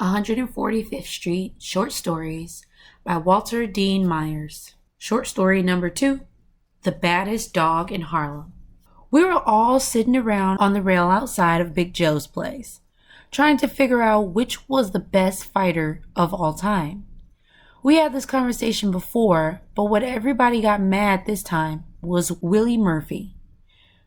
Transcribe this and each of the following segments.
145th Street Short Stories by Walter Dean Meyers. Short story number 2, The Baddest Dog in Harlem. We were all sitting around on the rail outside of Big Joe's place, trying to figure out which was the best fighter of all time. We had this conversation before, but what everybody got mad this time was Willie Murphy.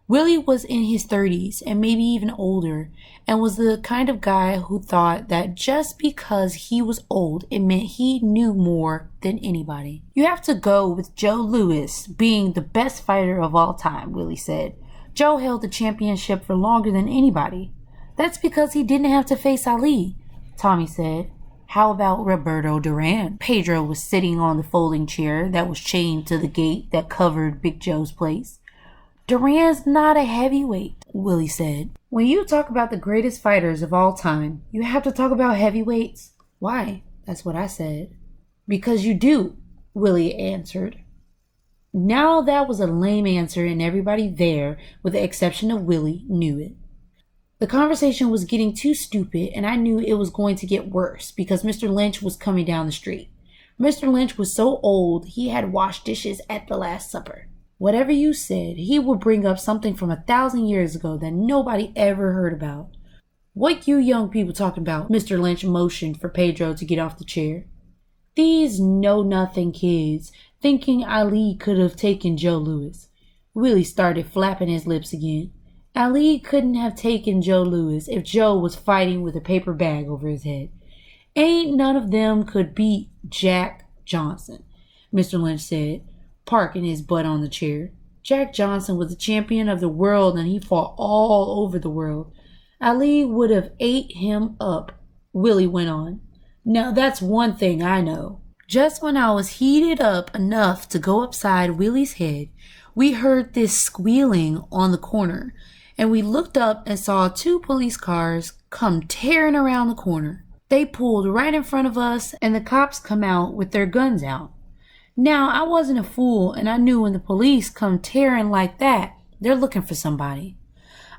Willie was in his 30s and maybe even older, and was the kind of guy who thought that just because he was old, it meant he knew more than anybody. You have to go with Joe Louis being the best fighter of all time, Willie said. Joe held the championship for longer than anybody. That's because he didn't have to face Ali, Tommy said. How about Roberto Duran? Pedro was sitting on the folding chair that was chained to the gate that covered Big Joe's place. Duran's not a heavyweight, Willie said. When you talk about the greatest fighters of all time, you have to talk about heavyweights. Why? That's what I said. Because you do, Willie answered. Now that was a lame answer, and everybody there, with the exception of Willie, knew it. The conversation was getting too stupid, and I knew it was going to get worse because Mr. Lynch was coming down the street. Mr. Lynch was so old he had washed dishes at the Last Supper. Whatever you said, he would bring up something from 1,000 years ago that nobody ever heard about. What you young people talking about? Mr. Lynch motioned for Pedro to get off the chair. These know-nothing kids thinking Ali could have taken Joe Louis. Willie started flapping his lips again. Ali couldn't have taken Joe Louis if Joe was fighting with a paper bag over his head. Ain't none of them could beat Jack Johnson, Mr. Lynch said, parking his butt on the chair. Jack Johnson was the champion of the world, and he fought all over the world. Ali would have ate him up, Willie went on. Now that's one thing I know. Just when I was heated up enough to go upside Willie's head, we heard this squealing on the corner, and we looked up and saw 2 police cars come tearing around the corner. They pulled right in front of us, and the cops come out with their guns out. Now, I wasn't a fool, and I knew when the police come tearing like that, they're looking for somebody.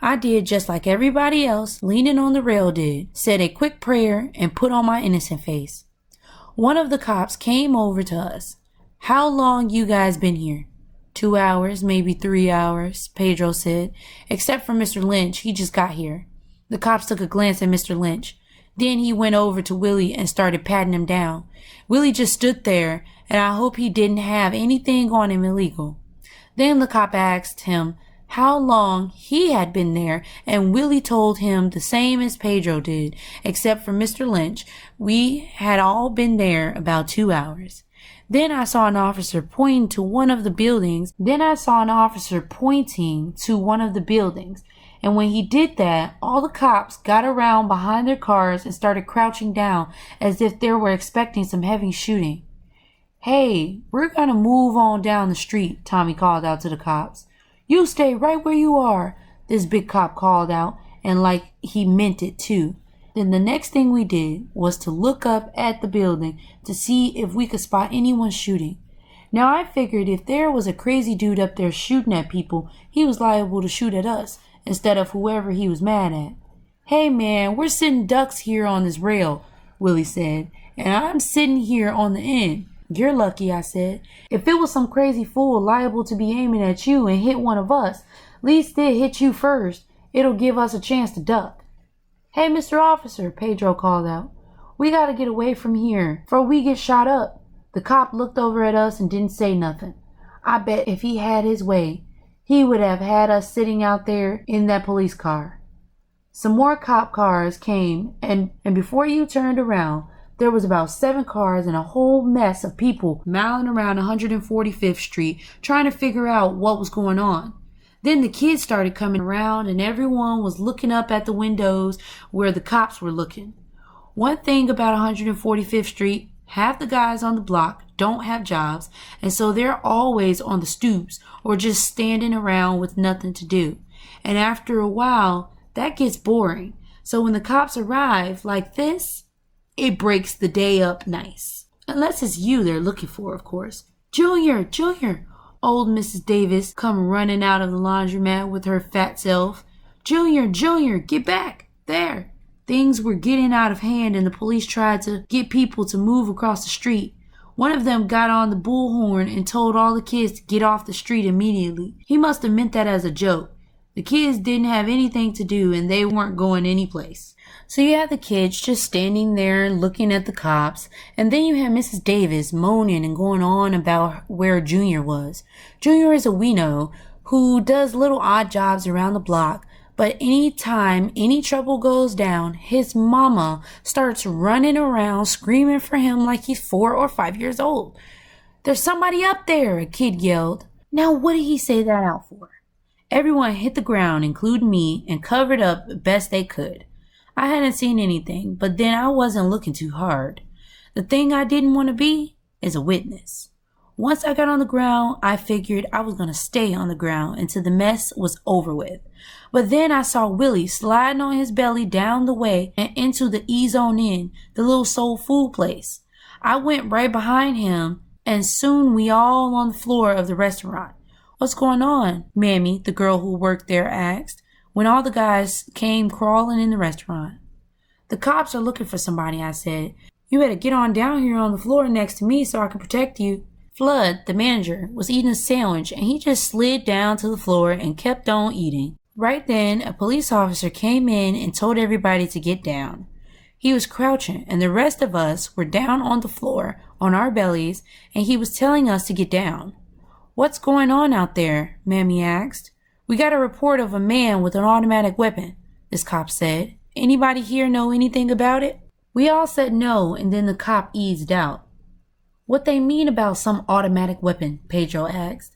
I did just like everybody else, leaning on the rail did, said a quick prayer, and put on my innocent face. One of the cops came over to us. How long you guys been here? 2 hours, maybe 3 hours, Pedro said. Except for Mr. Lynch, he just got here. The cops took a glance at Mr. Lynch. Then he went over to Willie and started patting him down. Willie just stood there, and I hope he didn't have anything on him illegal. Then the cop asked him how long he had been there, and Willie told him the same as Pedro did, except for Mr. Lynch. We had all been there about 2 hours. Then I saw an officer pointing to one of the buildings. And when he did that, all the cops got around behind their cars and started crouching down as if they were expecting some heavy shooting. Hey, we're gonna move on down the street, Tommy called out to the cops. You stay right where you are, this big cop called out, and like he meant it too. Then the next thing we did was to look up at the building to see if we could spot anyone shooting. Now I figured if there was a crazy dude up there shooting at people, he was liable to shoot at us instead of whoever he was mad at. Hey man, we're sitting ducks here on this rail, Willie said, and I'm sitting here on the end. You're lucky, I said. If it was some crazy fool liable to be aiming at you and hit one of us, at least it hit you first. It'll give us a chance to duck. Hey, Mr. Officer, Pedro called out. We gotta get away from here before we get shot up. The cop looked over at us and didn't say nothing. I bet if he had his way, he would have had us sitting out there in that police car. Some more cop cars came, and before you turned around, there was about 7 cars and a whole mess of people milling around 145th Street trying to figure out what was going on. Then the kids started coming around, and everyone was looking up at the windows where the cops were looking. One thing about 145th Street, half the guys on the block don't have jobs, and so they're always on the stoops or just standing around with nothing to do. And after a while, that gets boring. So when the cops arrive like this, it breaks the day up nice. Unless it's you they're looking for, of course. Junior! Old Mrs. Davis come running out of the laundromat with her fat self. Junior, get back! There! Things were getting out of hand and the police tried to get people to move across the street. One of them got on the bullhorn and told all the kids to get off the street immediately. He must have meant that as a joke. The kids didn't have anything to do and they weren't going anyplace. So you had the kids just standing there looking at the cops, and then you had Mrs. Davis moaning and going on about where Junior was. Junior is a weeno who does little odd jobs around the block, but any time any trouble goes down, his mama starts running around screaming for him like he's 4 or 5 years old. "There's somebody up there," a kid yelled. Now what did he say that out for? Everyone hit the ground, including me, and covered up the best they could. I hadn't seen anything, but then I wasn't looking too hard. The thing I didn't want to be is a witness. Once I got on the ground, I figured I was going to stay on the ground until the mess was over with. But then I saw Willie sliding on his belly down the way and into the E-Zone Inn, the little soul food place. I went right behind him, and soon we all on the floor of the restaurant. "What's going on?" Mammy, the girl who worked there, asked, when all the guys came crawling in the restaurant. "The cops are looking for somebody," I said. "You better get on down here on the floor next to me so I can protect you." Flood, the manager, was eating a sandwich and he just slid down to the floor and kept on eating. Right then, a police officer came in and told everybody to get down. He was crouching and the rest of us were down on the floor on our bellies, and he was telling us to get down. "What's going on out there?" Mammy asked. "We got a report of a man with an automatic weapon," this cop said. "Anybody here know anything about it?" We all said no, and then the cop eased out. "What they mean about some automatic weapon?" Pedro asked.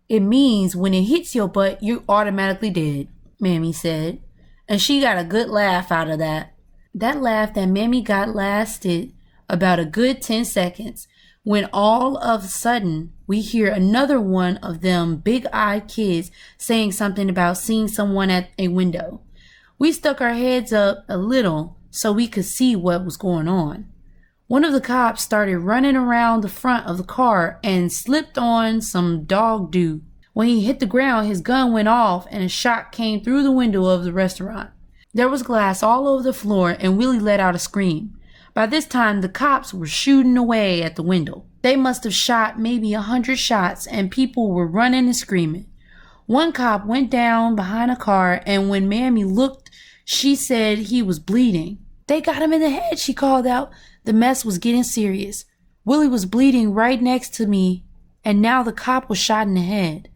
"It means when it hits your butt, you're automatically dead," Mammy said. And she got a good laugh out of that. That laugh that Mammy got lasted about a good 10 seconds, when all of a sudden we hear another one of them big-eyed kids saying something about seeing someone at a window. We stuck our heads up a little so we could see what was going on. One of the cops started running around the front of the car and slipped on some dog do. When he hit the ground, his gun went off and a shot came through the window of the restaurant. There was glass all over the floor and Willie let out a scream. By this time, the cops were shooting away at the window. They must have shot maybe 100 shots and people were running and screaming. One cop went down behind a car, and when Mammy looked, she said he was bleeding. "They got him in the head," she called out. The mess was getting serious. Willie was bleeding right next to me, and now the cop was shot in the head.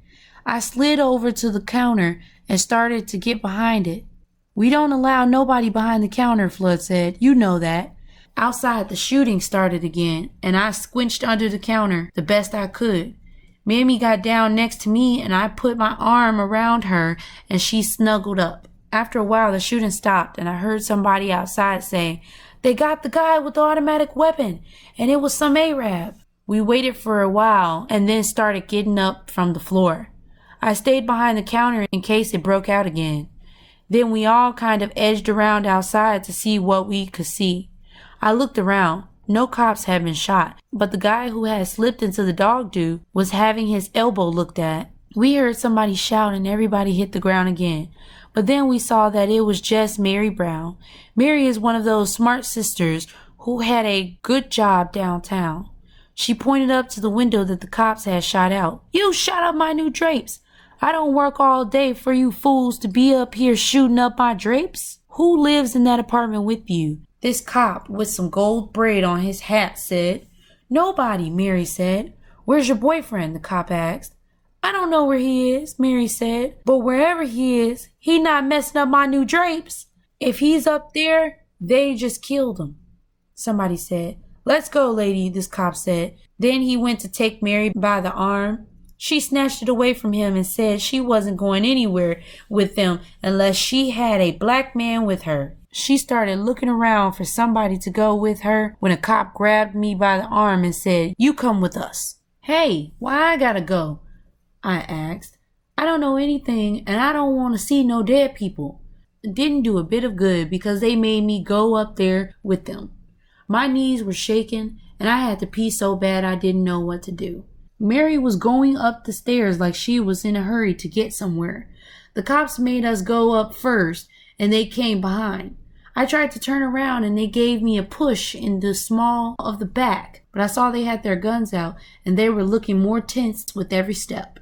I slid over to the counter and started to get behind it. "We don't allow nobody behind the counter," Flood said. "You know that." Outside, the shooting started again, and I squinched under the counter the best I could. Mammy got down next to me, and I put my arm around her, and she snuggled up. After a while, the shooting stopped, and I heard somebody outside say, "They got the guy with the automatic weapon, and it was some Arab." We waited for a while, and then started getting up from the floor. I stayed behind the counter in case it broke out again. Then we all kind of edged around outside to see what we could see. I looked around. No cops had been shot, but the guy who had slipped into the dog do was having his elbow looked at. We heard somebody shout and everybody hit the ground again. But then we saw that it was just Mary Brown. Mary is one of those smart sisters who had a good job downtown. She pointed up to the window that the cops had shot out. "You shot up my new drapes. I don't work all day for you fools to be up here shooting up my drapes. Who lives in that apartment with you?" This cop with some gold braid on his hat said. "Nobody," Mary said. "Where's your boyfriend?" the cop asked. "I don't know where he is," Mary said. "But wherever he is, he not messing up my new drapes. If he's up there, they just killed him." Somebody said. "Let's go, lady," this cop said. Then he went to take Mary by the arm. She snatched it away from him and said she wasn't going anywhere with them unless she had a black man with her. She started looking around for somebody to go with her when a cop grabbed me by the arm and said, "You come with us." "Hey, why I gotta go?" I asked. "I don't know anything and I don't want to see no dead people." It didn't do a bit of good because they made me go up there with them. My knees were shaking and I had to pee so bad I didn't know what to do. Mary was going up the stairs like she was in a hurry to get somewhere. The cops made us go up first and they came behind. I tried to turn around and they gave me a push in the small of the back, but I saw they had their guns out and they were looking more tense with every step.